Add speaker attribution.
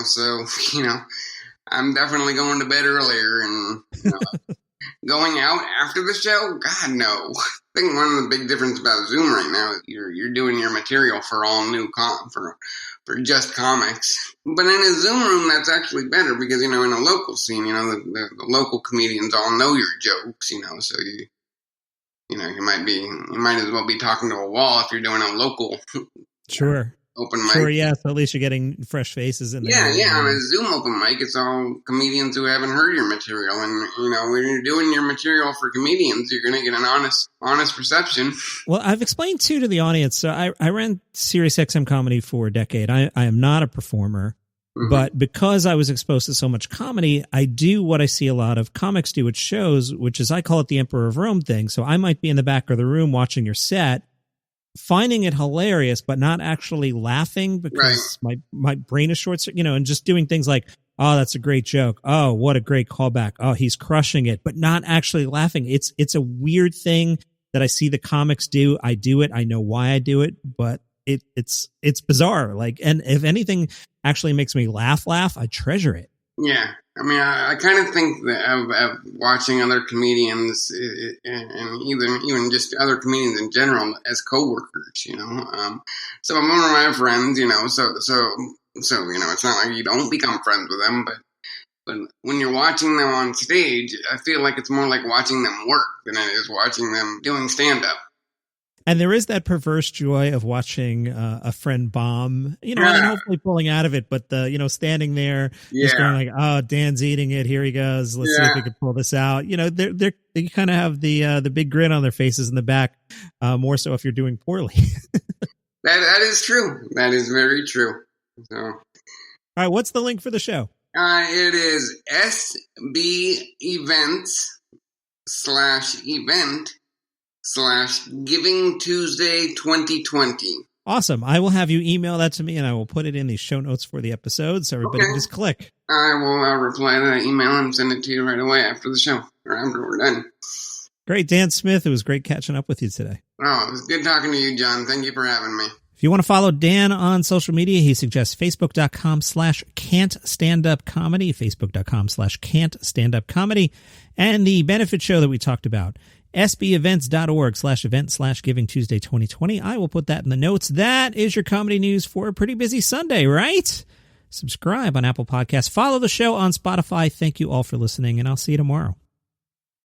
Speaker 1: So, I'm definitely going to bed earlier and going out after the show. God, no. I think one of the big differences about Zoom right now is you're doing your material for all new for just comics. But in a Zoom room, that's actually better because, in a local scene, the local comedians all know your jokes, so you might as well be talking to a wall if you're doing a local open mic.
Speaker 2: Sure, yeah, so at least you're getting fresh faces in there.
Speaker 1: Yeah, on a Zoom open mic, it's all comedians who haven't heard your material. And, when you're doing your material for comedians, you're going to get an honest reception.
Speaker 2: Well, I've explained, too, to the audience. So I ran Sirius XM comedy for a decade. I am not a performer, but because I was exposed to so much comedy, I do what I see a lot of comics do at shows, which is I call it the Emperor of Rome thing. So I might be in the back of the room watching your set, finding it hilarious, but not actually laughing because my brain is short, and just doing things like, oh, that's a great joke. Oh, what a great callback. Oh, he's crushing it, but not actually laughing. It's a weird thing that I see the comics do. I do it. I know why I do it, but it's bizarre. And if anything actually makes me laugh, I treasure it.
Speaker 1: Yeah. I mean, I kind of think that of watching other comedians and even just other comedians in general as coworkers, So I'm one of my friends, so it's not like you don't become friends with them, but when you're watching them on stage, I feel like it's more like watching them work than it is watching them doing stand-up.
Speaker 2: And there is that perverse joy of watching a friend bomb, and hopefully pulling out of it. But standing there, just going like, "Oh, Dan's eating it. Here he goes. Let's see if we can pull this out." They kind of have the big grin on their faces in the back. More so if you're doing poorly.
Speaker 1: That is true. That is very true. So, all
Speaker 2: right, what's the link for the show?
Speaker 1: It is sbevents/event/Giving Tuesday 2020.
Speaker 2: Awesome. I will have you email that to me and I will put it in the show notes for the episode so everybody can just click.
Speaker 1: I will reply to that email and send it to you right away after the show or after we're done.
Speaker 2: Great. Dan Smith, it was great catching up with you today.
Speaker 1: Oh, it was good talking to you, John. Thank you for having me.
Speaker 2: If you want to follow Dan on social media, he suggests facebook.com/can'tstandupcomedy, facebook.com/can'tstandupcomedy, and the benefit show that we talked about, sbevents.org/event/Giving Tuesday 2020. I will put that in the notes. That is your comedy news for a pretty busy Sunday, right? Subscribe on Apple Podcasts. Follow the show on Spotify. Thank you all for listening, and I'll see you tomorrow.